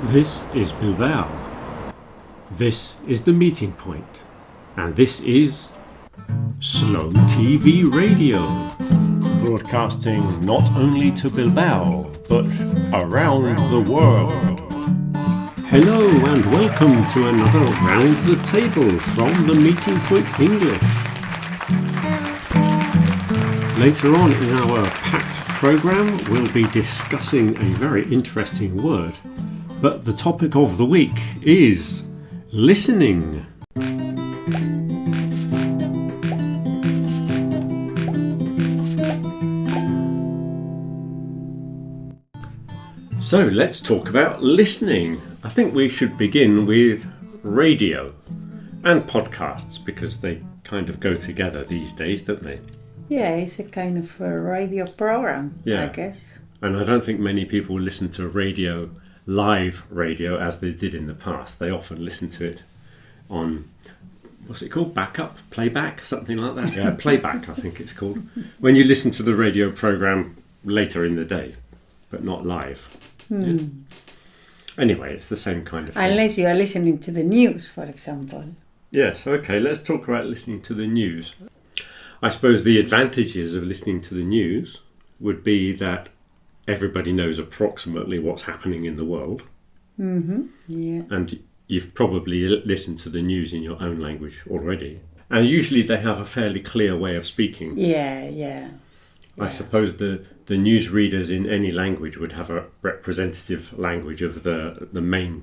This is Bilbao. This is the meeting point. And this is Sloan TV Radio. Broadcasting not only to Bilbao, but around the world. Hello and welcome to another Round the Table from the Meeting Point English. Later on in our packed programme, we'll be discussing a very interesting word. But the topic of the week is listening. So let's talk about listening. I think we should begin with radio and podcasts because they kind of go together these days, don't they? Yeah, it's a kind of a radio program, I guess. And I don't think many people listen to live radio as they did in the past. They often listen to it on, what's it called? Playback, something like that. Yeah, playback I think it's called. When you listen to the radio program later in the day, but not live. Yeah. Anyway, it's the same kind of thing. Unless you are listening to the news, for example. Yes, okay, let's talk about listening to the news. I suppose the advantages of listening to the news would be that everybody knows approximately what's happening in the world. Mm-hmm. Yeah. And you've probably listened to the news in your own language already. And usually they have a fairly clear way of speaking. Yeah. I suppose the news readers in any language would have a representative language of the main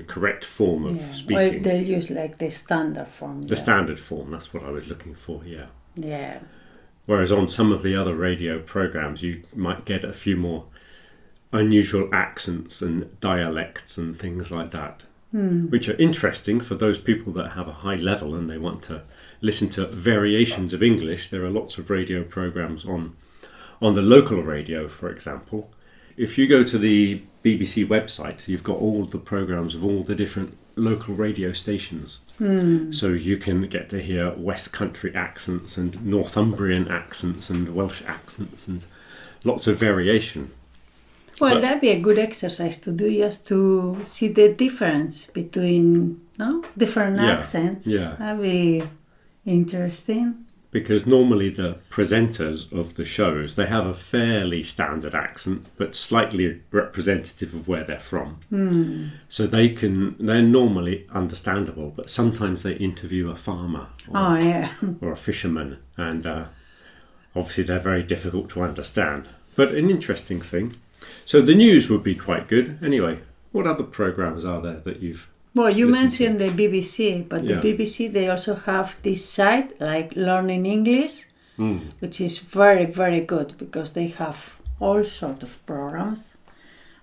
correct form of speaking. Well, they'll use like the standard form. The standard form, that's what I was looking for, yeah. Yeah. Whereas on some of the other radio programs, you might get a few more unusual accents and dialects and things like that, which are interesting for those people that have a high level and they want to listen to variations of English. There are lots of radio programs on the local radio, for example. If you go to the BBC website, you've got all the programs of all the different local radio stations. So you can get to hear West Country accents and Northumbrian accents and Welsh accents and lots of variation. Well, that'd be a good exercise to do, just to see the difference between different accents. Yeah. That'd be interesting. Because normally the presenters of the shows, they have a fairly standard accent, but slightly representative of where they're from. So they're normally understandable, but sometimes they interview a farmer or a fisherman, and obviously they're very difficult to understand. But an interesting thing. So the news would be quite good. Anyway, what other programs are there that you've... Well, you mentioned the BBC, but the BBC, they also have this site like Learning English, which is very, very good because they have all sorts of programs.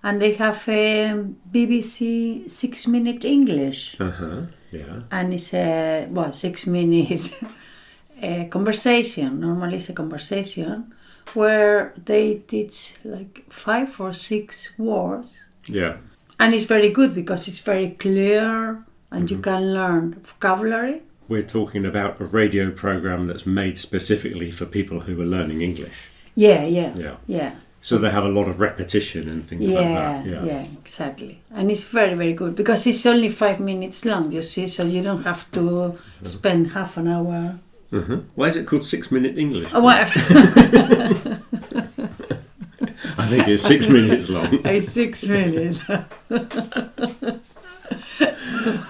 And they have a BBC 6-minute English. Yeah. And it's a 6-minute conversation. Normally it's a conversation where they teach like 5 or 6 words. Yeah. And it's very good because it's very clear and you can learn vocabulary. We're talking about a radio program that's made specifically for people who are learning English. Yeah. So they have a lot of repetition and things like that. Yeah, exactly. And it's very, very good because it's only 5 minutes long, you see, so you don't have to spend half an hour. Why is it called 6-minute English? Oh, what? I think it's 6 minutes long. It's 6 minutes.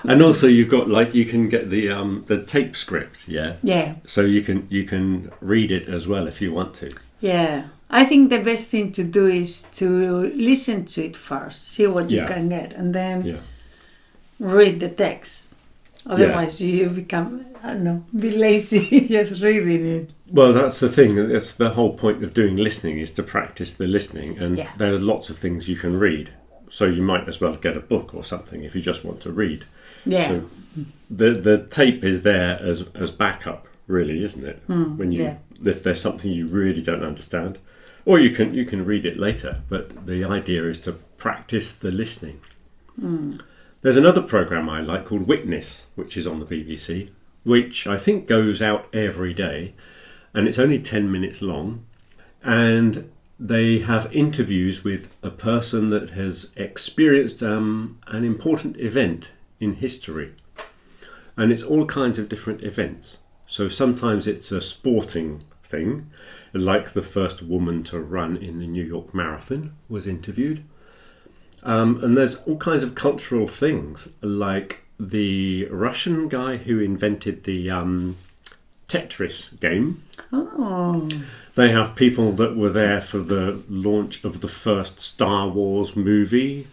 And also you can get the tape script, yeah? Yeah. So you can read it as well if you want to. Yeah. I think the best thing to do is to listen to it first, see what you can get, and then read the text. Otherwise you become, be lazy just reading it. Well, that's the thing. That's the whole point of doing listening, is to practice the listening. And there are lots of things you can read. So you might as well get a book or something if you just want to read. Yeah. So the tape is there as backup, really, isn't it? If there's something you really don't understand. Or you can read it later. But the idea is to practice the listening. There's another programme I like called Witness, which is on the BBC, which I think goes out every day, and it's only 10 minutes long, and they have interviews with a person that has experienced an important event in history. And it's all kinds of different events. So sometimes it's a sporting thing, like the first woman to run in the New York Marathon was interviewed. And there's all kinds of cultural things, like the Russian guy who invented the Tetris game. Oh. They have people that were there for the launch of the first Star Wars movie.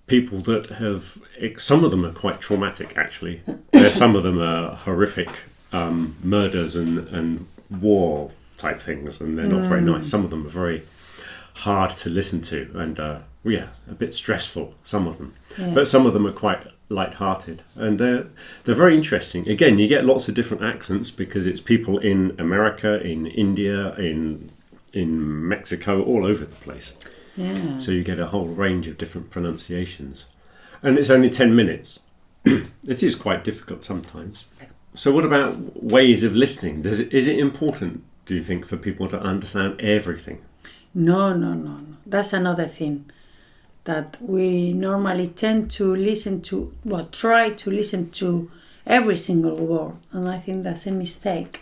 People that have... Some of them are quite traumatic, actually. Some of them are horrific murders and war type things, and they're not very nice. Some of them are very hard to listen to, and a bit stressful, some of them. Yeah. But some of them are quite light-hearted, and they're very interesting. Again, you get lots of different accents because it's people in America, in India, in Mexico, all over the place. Yeah. So you get a whole range of different pronunciations. And it's only 10 minutes. It is quite difficult sometimes. So what about ways of listening? Is it important, do you think, for people to understand everything? No. That's another thing. That we normally tend to listen to, try to listen to every single word. And I think that's a mistake.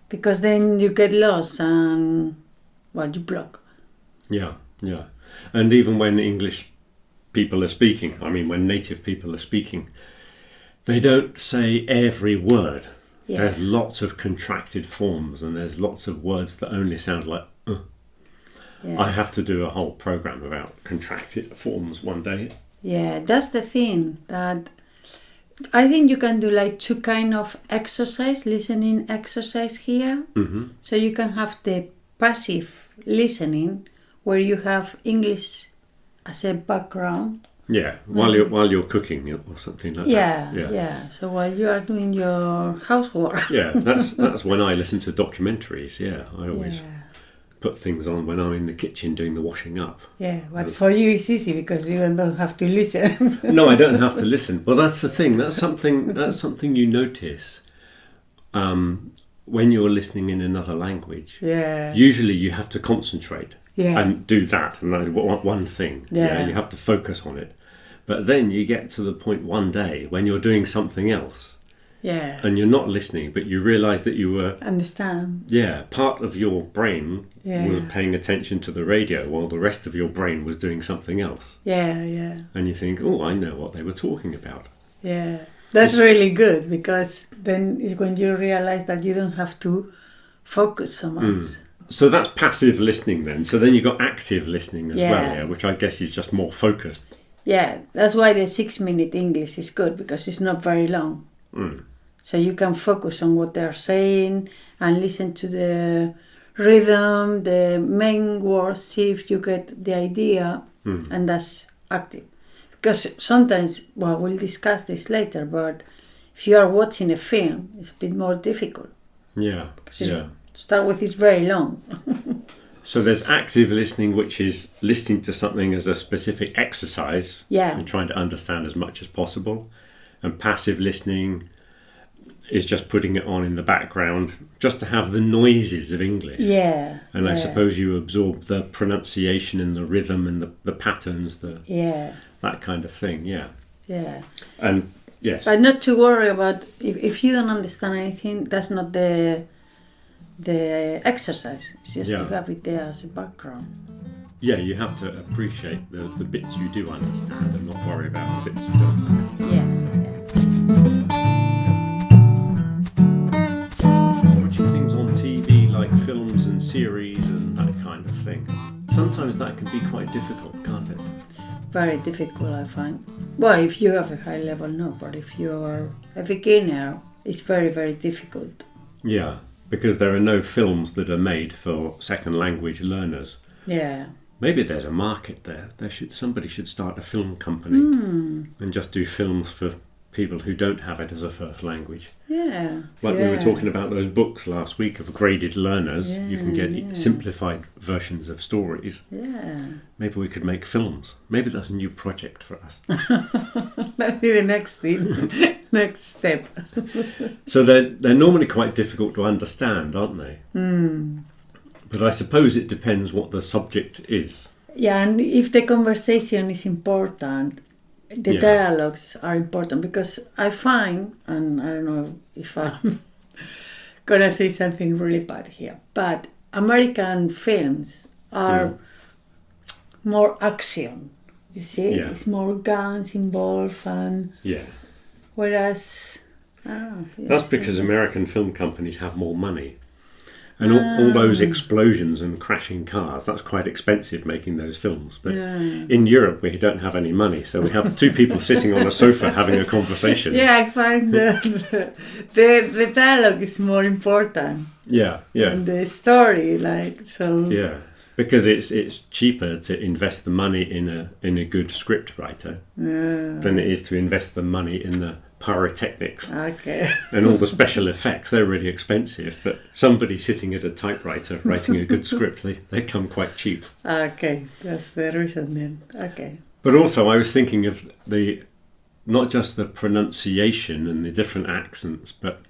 Because then you get lost and, you block. Yeah. And even when English people are speaking, when native people are speaking, they don't say every word. Yeah. There's lots of contracted forms, and there's lots of words that only sound like Yeah. I have to do a whole program about contracted forms one day. Yeah, that's the thing, that I think you can do like two kind of listening exercise here. Mm-hmm. So you can have the passive listening, where you have English as a background. Yeah, while you're cooking or something like that. Yeah. So while you are doing your housework. Yeah, that's when I listen to documentaries. Yeah, I always put things on when I'm in the kitchen doing the washing up. Yeah, but for you it's easy because you don't have to listen. No, I don't have to listen. Well, that's the thing. That's something you notice when you're listening in another language. Yeah. Usually you have to concentrate. Yeah. And do that, and one thing. Yeah. You have to focus on it. But then you get to the point one day when you're doing something else. Yeah. And you're not listening, but you realise that you were... Understand. Yeah, part of your brain was paying attention to the radio while the rest of your brain was doing something else. Yeah. And you think, I know what they were talking about. Yeah. That's really good, because then it's when you realise that you don't have to focus so much. So that's passive listening then. So then you've got active listening as well, which I guess is just more focused. Yeah, that's why the 6-minute English is good, because it's not very long. So you can focus on what they're saying and listen to the rhythm, the main words, see if you get the idea, and that's active. Because sometimes, we'll discuss this later, but if you are watching a film, it's a bit more difficult. Yeah, To start with, it's very long. So there's active listening, which is listening to something as a specific exercise and trying to understand as much as possible. And passive listening is just putting it on in the background, just to have the noises of English. Yeah. And I suppose you absorb the pronunciation and the rhythm and the patterns, that kind of thing. Yeah. Yeah. And yes. But not to worry about, if you don't understand anything, that's not the exercise. It's just to have it there as a background. Yeah, you have to appreciate the bits you do understand and not worry about the bits you don't understand. Yeah. Watching things on TV like films and series and that kind of thing, sometimes that can be quite difficult, can't it? Very difficult, I find. Well, if you have a high level, no, but if you're a beginner, it's very, very difficult. Yeah, because there are no films that are made for second language learners. Yeah. Maybe there's a market there. Somebody should start a film company and just do films for people who don't have it as a first language. Yeah. Like we were talking about those books last week of graded learners. Yeah, you can get simplified versions of stories. Yeah. Maybe we could make films. Maybe that's a new project for us. That'll be the next thing. Next step. So they're normally quite difficult to understand, aren't they? But I suppose it depends what the subject is. Yeah, and if the conversation is important, the dialogues are important, because I find, and I don't know if I'm gonna say something really bad here, but American films are more action. You see, it's more guns involved, and whereas that's because American film companies have more money. And all those explosions and crashing cars, that's quite expensive making those films. But in Europe, we don't have any money. So we have two people sitting on a sofa having a conversation. Yeah, I find the dialogue is more important. Yeah. And the story, like, so... Yeah, because it's cheaper to invest the money in a good script writer than it is to invest the money in the pyrotechnics and all the special effects. They're really expensive, but somebody sitting at a typewriter writing a good script, they come quite cheap. Okay, that's the reason then. Okay. But also I was thinking of not just the pronunciation and the different accents, but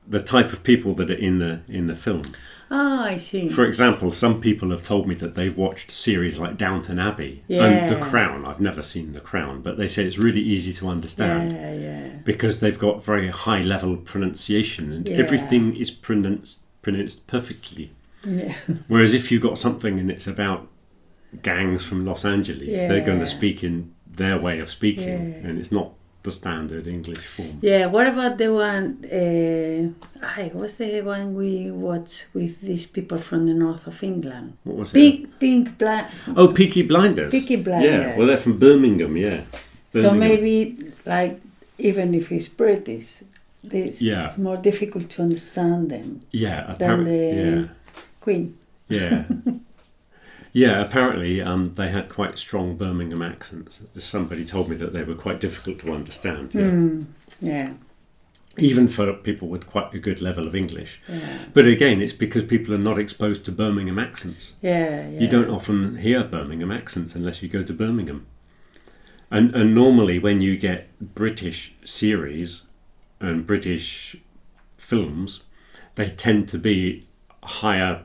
the type of people that are in the film. I see. For example, some people have told me that they've watched series like Downton Abbey and The Crown. I've never seen The Crown, but they say it's really easy to understand because they've got very high level pronunciation and everything is pronounced perfectly. Yeah. Whereas if you've got something and it's about gangs from Los Angeles, they're going to speak in their way of speaking, and it's not the standard English form. Yeah, what about the one, what's the one we watched with these people from the north of England? What was it? Peaky Blinders. Peaky Blinders. Yeah, well, they're from Birmingham, So maybe, like, even if it's British, it's more difficult to understand them than the Queen. Yeah. Yeah, apparently they had quite strong Birmingham accents. Somebody told me that they were quite difficult to understand. Even for people with quite a good level of English. Yeah. But again, it's because people are not exposed to Birmingham accents. You don't often hear Birmingham accents unless you go to Birmingham. And normally when you get British series and British films, they tend to be higher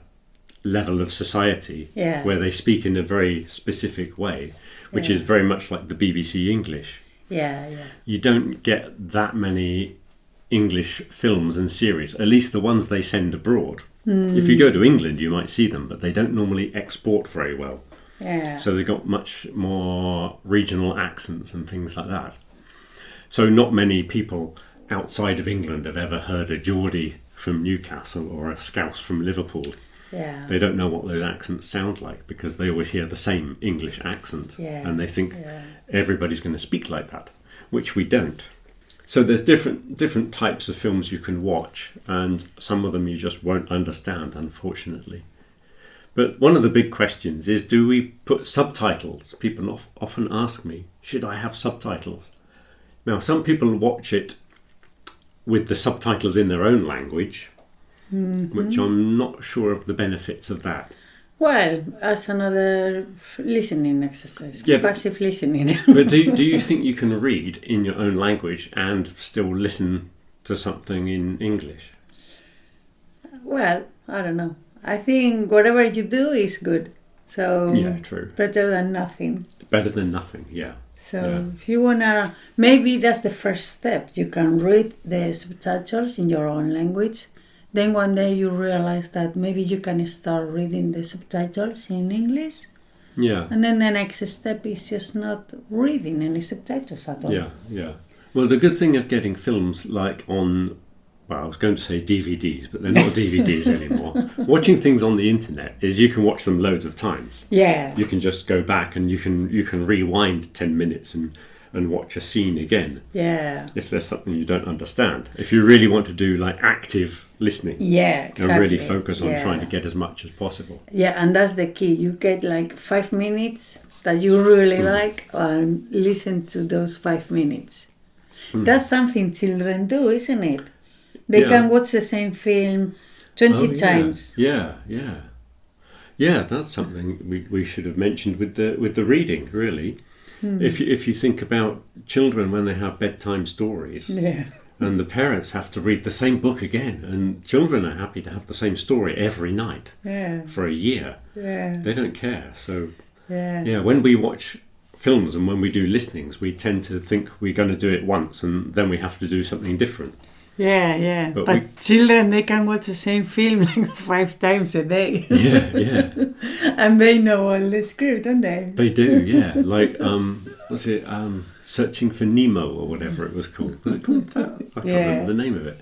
level of society where they speak in a very specific way, which is very much like the BBC English. You don't get that many English films and series, at least the ones they send abroad. If you go to England you might see them, but they don't normally export very well. So they've got much more regional accents and things like that. So not many people outside of England have ever heard a Geordie from Newcastle or a Scouse from Liverpool. They don't know what those accents sound like because they always hear the same English accent and they think everybody's going to speak like that, which we don't. So there's different types of films you can watch, and some of them you just won't understand, unfortunately. But one of the big questions is, do we put subtitles? People often ask me, should I have subtitles? Now, some people watch it with the subtitles in their own language, which I'm not sure of the benefits of that. Well, as another listening exercise, passive listening. But do you think you can read in your own language and still listen to something in English? Well, I don't know. I think whatever you do is good. So true. Better than nothing. Better than nothing, So if you wanna, maybe that's the first step. You can read the subtitles in your own language. Then one day you realize that maybe you can start reading the subtitles in English. And then the next step is just not reading any subtitles at all. Well, the good thing of getting films like on, well, I was going to say DVDs, but they're not DVDs anymore. Watching things on the internet is you can watch them loads of times. You can just go back and you can rewind 10 minutes and watch a scene again. If there's something you don't understand. If you really want to do like active listening. Exactly. And really focus on trying to get as much as possible. And that's the key. You get like 5 minutes that you really like and listen to those 5 minutes. That's something children do, isn't it? They can watch the same film 20 times. Yeah, that's something we should have mentioned with the reading, really. If you think about children when they have bedtime stories, And the parents have to read the same book again, and children are happy to have the same story every night for a year. They don't care. So when we watch films and when we do listenings, we tend to think we're going to do it once and then we have to do something different. But children, they can watch the same film like 5 times a day. And they know all the script, don't they? They do, yeah. Like, what's it? Searching for Nemo or whatever it was called. Was it called that? I can't remember the name of it.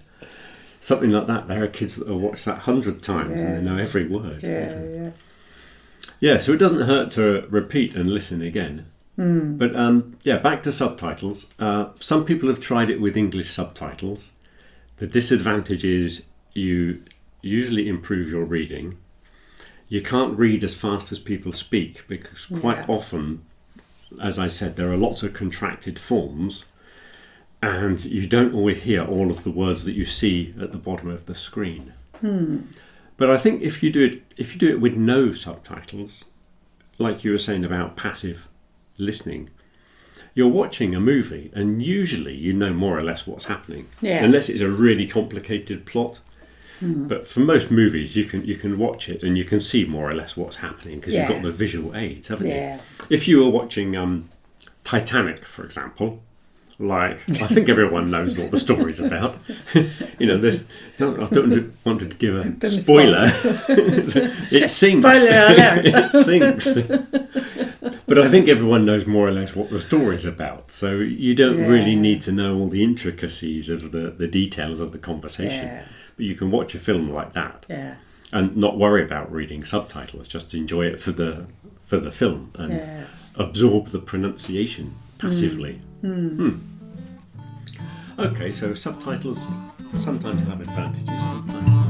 Something like that. There are kids that have watched that 100 times and they know every word. So it doesn't hurt to repeat and listen again. But back to subtitles. Some people have tried it with English subtitles. The disadvantage is you usually improve your reading. You can't read as fast as people speak because quite often, as I said, there are lots of contracted forms and you don't always hear all of the words that you see at the bottom of the screen. But I think if you do it with no subtitles, like you were saying about passive listening, you're watching a movie and usually you know more or less what's happening, unless it's a really complicated plot. But for most movies, you can watch it and you can see more or less what's happening because you've got the visual aids, haven't you? If you were watching Titanic, for example, like I think everyone knows what the story's about. I don't want to give a spoiler. It sinks. Spoiler alert. It sinks. But I think everyone knows more or less what the story's about. So you don't really need to know all the intricacies of the details of the conversation. But you can watch a film like that and not worry about reading subtitles. Just enjoy it for the film and absorb the pronunciation passively. Okay, so subtitles sometimes have advantages, sometimes not.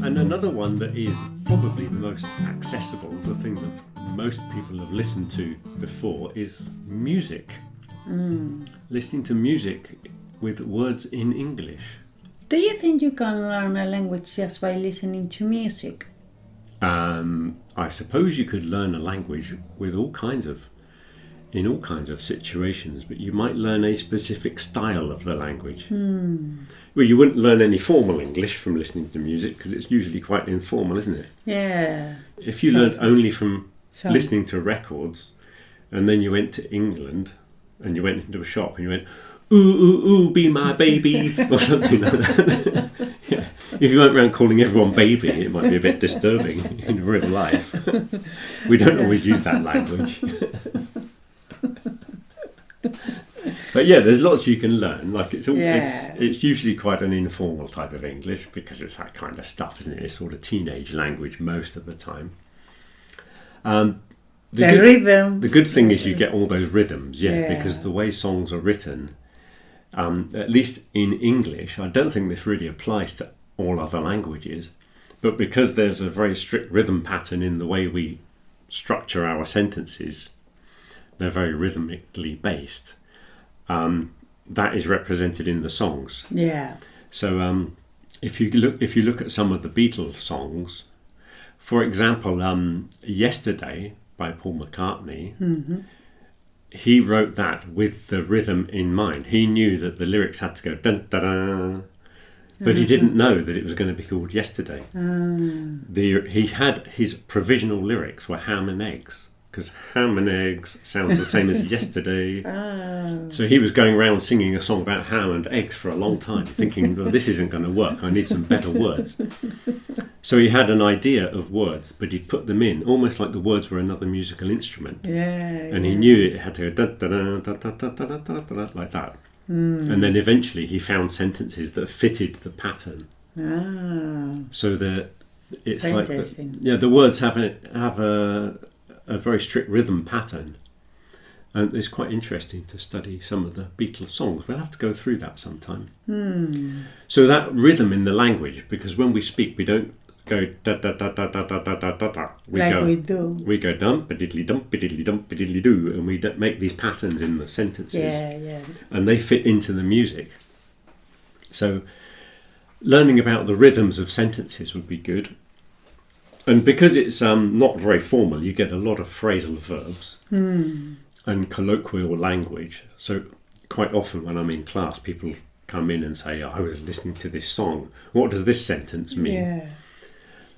And another one that is probably the most accessible, the thing that most people have listened to before, is music. Listening to music with words in English. Do you think you can learn a language just by listening to music? I suppose you could learn a language with in all kinds of situations, but you might learn a specific style of the language. Well, you wouldn't learn any formal English from listening to music because it's usually quite informal, isn't it? Yeah. If you learned only from listening to records and then you went to England and you went into a shop and you went, ooh, ooh, ooh, be my baby, or something like that. If you went around calling everyone baby, it might be a bit disturbing in real life. We don't always use that language. But there's lots you can learn. Like it's usually quite an informal type of English because it's that kind of stuff, isn't it? It's sort of teenage language most of the time. Rhythm. The good thing is you get all those rhythms, because the way songs are written, at least in English, I don't think this really applies to all other languages, but because there's a very strict rhythm pattern in the way we structure our sentences, they're very rhythmically based. That is represented in the songs. So if you look at some of the Beatles songs, for example, Yesterday by Paul McCartney, he wrote that with the rhythm in mind. He knew that the lyrics had to go dun da da, but he didn't know that it was going to be called Yesterday. He had his provisional lyrics were ham and eggs, because ham and eggs sounds the same as yesterday. So he was going around singing a song about ham and eggs for a long time, thinking, well, this isn't going to work, I need some better words. So he had an idea of words, but he'd put them in, almost like the words were another musical instrument. And he knew it had to go da-da-da-da-da-da-da-da-da, like that. And then eventually he found sentences that fitted the pattern. So that it's like the words have a very strict rhythm pattern, and it's quite interesting to study some of the Beatles songs. We'll have to go through that sometime. So that rhythm in the language, because when we speak we don't go da da da da da da da da da da. We go dump a diddly dump a diddly dump a diddly do, and we make these patterns in the sentences, and they fit into the music. So learning about the rhythms of sentences would be good. And because it's not very formal, you get a lot of phrasal verbs and colloquial language. So quite often when I'm in class, people come in and say, I was listening to this song. What does this sentence mean? Yeah.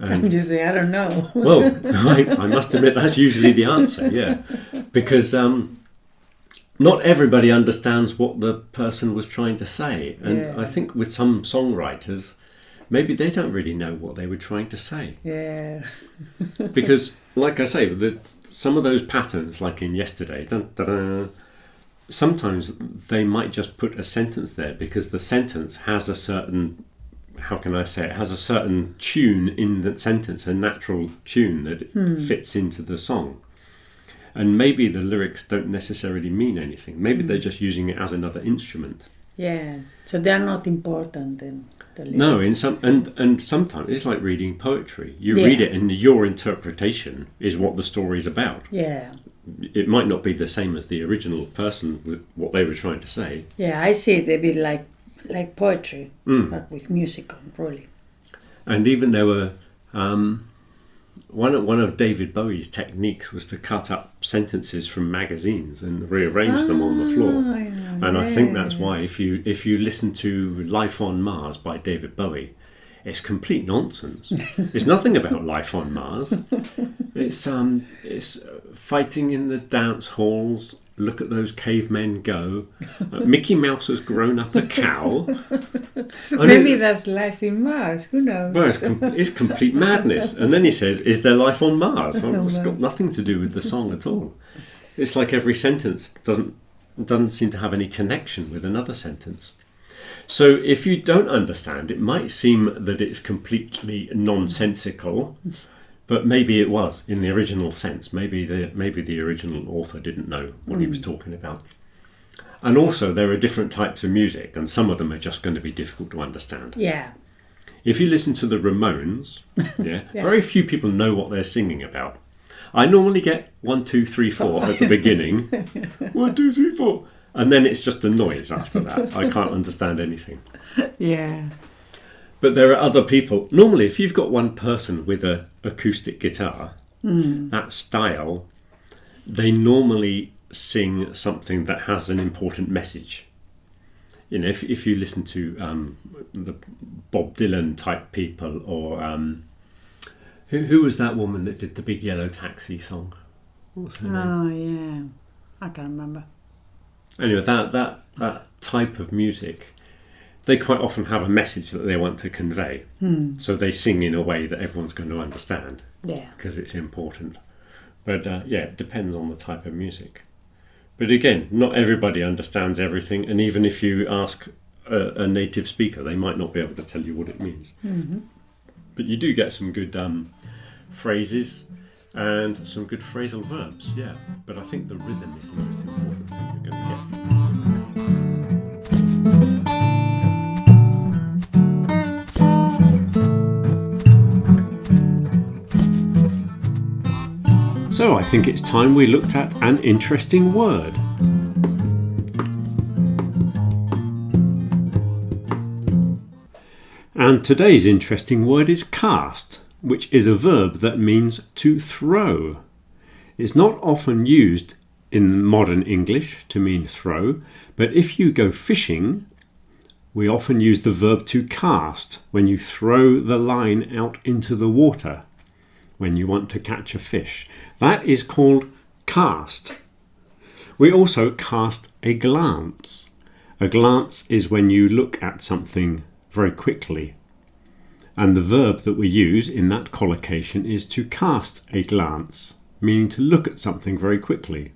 And you say, I don't know. Well, I must admit that's usually the answer, yeah. Because not everybody understands what the person was trying to say. And I think with some songwriters, maybe they don't really know what they were trying to say. Yeah. Because, like I say, some of those patterns, like in Yesterday, dun, dun, dun, sometimes they might just put a sentence there because the sentence has a certain, how can I say it, has a certain tune in that sentence, a natural tune that fits into the song. And maybe the lyrics don't necessarily mean anything. Maybe they're just using it as another instrument. Yeah, so they're not important in the lyrics. No, and sometimes it's like reading poetry. You read it and your interpretation is what the story's about. Yeah. It might not be the same as the original person with what they were trying to say. Yeah, I see it a bit like poetry, but with music on, really. And even there were one of David Bowie's techniques was to cut up sentences from magazines and rearrange them on the floor. Yeah, and I think that's why if you listen to Life on Mars by David Bowie, it's complete nonsense. It's nothing about life on Mars. It's fighting in the dance halls. Look at those cavemen go. Mickey Mouse has grown up a cow. Maybe that's life in Mars. Who knows? Well, it's complete madness. And then he says, "Is there life on Mars?" Well, it's got nothing to do with the song at all. It's like every sentence doesn't seem to have any connection with another sentence. So if you don't understand, it might seem that it's completely nonsensical. But maybe it was in the original sense. Maybe the original author didn't know what he was talking about. And also, there are different types of music, and some of them are just going to be difficult to understand. Yeah. If you listen to the Ramones, very few people know what they're singing about. I normally get 1, 2, 3, 4 at the beginning. 1, 2, 3, 4. And then it's just a noise after that. I can't understand anything. Yeah. But there are other people. Normally, if you've got one person with an acoustic guitar, that style, they normally sing something that has an important message. You know, if you listen to the Bob Dylan type people, or who was that woman that did the Big Yellow Taxi song? What was her name? Oh yeah, I can't remember. Anyway, that type of music, they quite often have a message that they want to convey. So they sing in a way that everyone's going to understand. Yeah. Because it's important. But it depends on the type of music. But again, not everybody understands everything. And even if you ask a native speaker, they might not be able to tell you what it means. Mm-hmm. But you do get some good phrases and some good phrasal verbs, yeah. But I think the rhythm is the most important thing you're going to get. So I think it's time we looked at an interesting word. And today's interesting word is cast, which is a verb that means to throw. It's not often used in modern English to mean throw, but if you go fishing, we often use the verb to cast when you throw the line out into the water. When you want to catch a fish. That is called cast. We also cast a glance. A glance is when you look at something very quickly. And the verb that we use in that collocation is to cast a glance, meaning to look at something very quickly.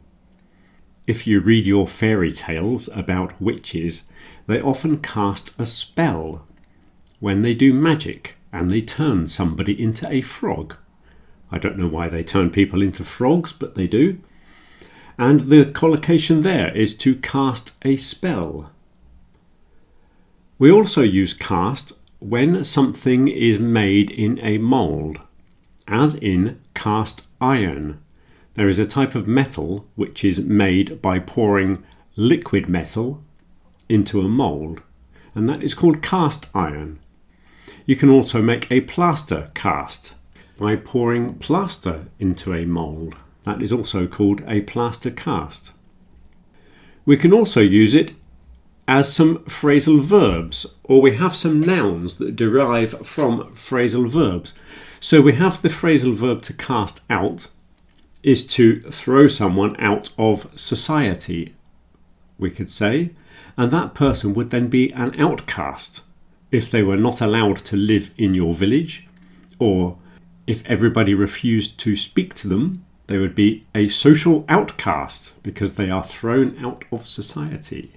If you read your fairy tales about witches, they often cast a spell when they do magic and they turn somebody into a frog. I don't know why they turn people into frogs, but they do. And the collocation there is to cast a spell. We also use cast when something is made in a mould, as in cast iron. There is a type of metal which is made by pouring liquid metal into a mould, and that is called cast iron. You can also make a plaster cast. by pouring plaster into a mould. That is also called a plaster cast. We can also use it as some phrasal verbs, or we have some nouns that derive from phrasal verbs. So we have the phrasal verb to cast out is to throw someone out of society, we could say, and that person would then be an outcast if they were not allowed to live in your village, or if everybody refused to speak to them, they would be a social outcast because they are thrown out of society.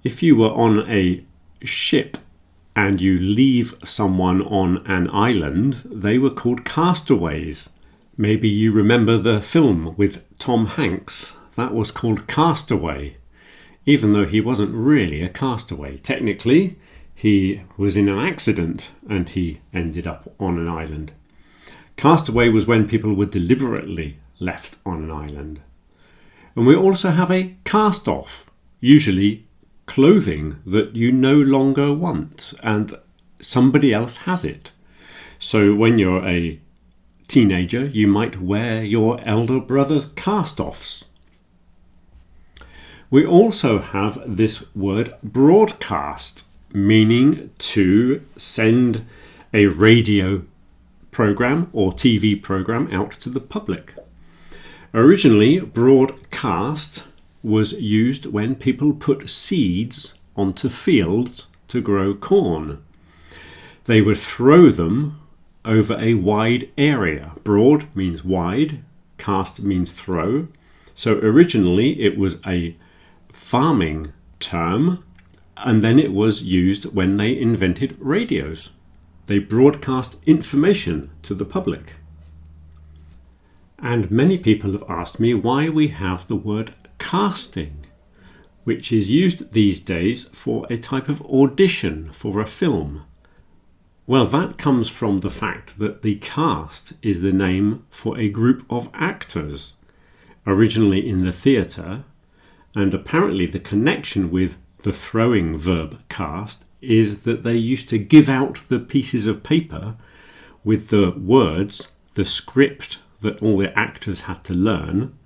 If you were on a ship and you leave someone on an island, they were called castaways. Maybe you remember the film with Tom Hanks. That was called Castaway, even though he wasn't really a castaway. Technically, he was in an accident and he ended up on an island. Castaway was when people were deliberately left on an island. And we also have a cast-off, usually clothing that you no longer want and somebody else has it. So when you're a teenager, you might wear your elder brother's cast-offs. We also have this word broadcast, meaning to send a radio program or TV program out to the public. Originally, broadcast was used when people put seeds onto fields to grow corn. They would throw them over a wide area. Broad means wide, cast means throw. So originally it was a farming term, and then it was used when they invented radios. They broadcast information to the public. And many people have asked me why we have the word casting, which is used these days for a type of audition for a film. Well, that comes from the fact that the cast is the name for a group of actors, originally in the theatre, and apparently the connection with the throwing verb cast is that they used to give out the pieces of paper with the words, the script that all the actors had to learn.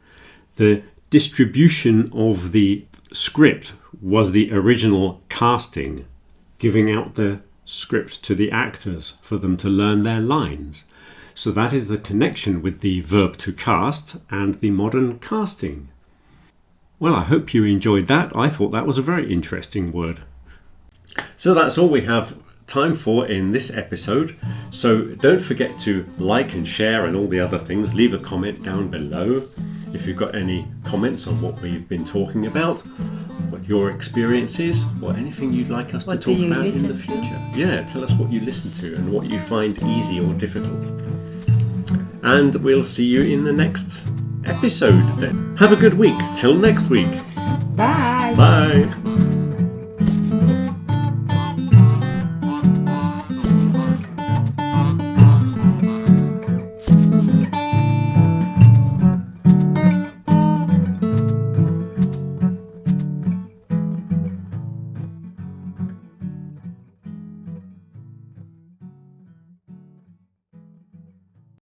The distribution of the script was the original casting, giving out the script to the actors for them to learn their lines. So that is the connection with the verb to cast and the modern casting. Well, I hope you enjoyed that. I thought that was a very interesting word. So that's all we have time for in this episode. So don't forget to like and share and all the other things. Leave a comment down below if you've got any comments on what we've been talking about, what your experience is, or anything you'd like us to talk about in the future. Yeah, tell us what you listen to and what you find easy or difficult. And we'll see you in the next episode then. Have a good week. Till next week. Bye. Bye.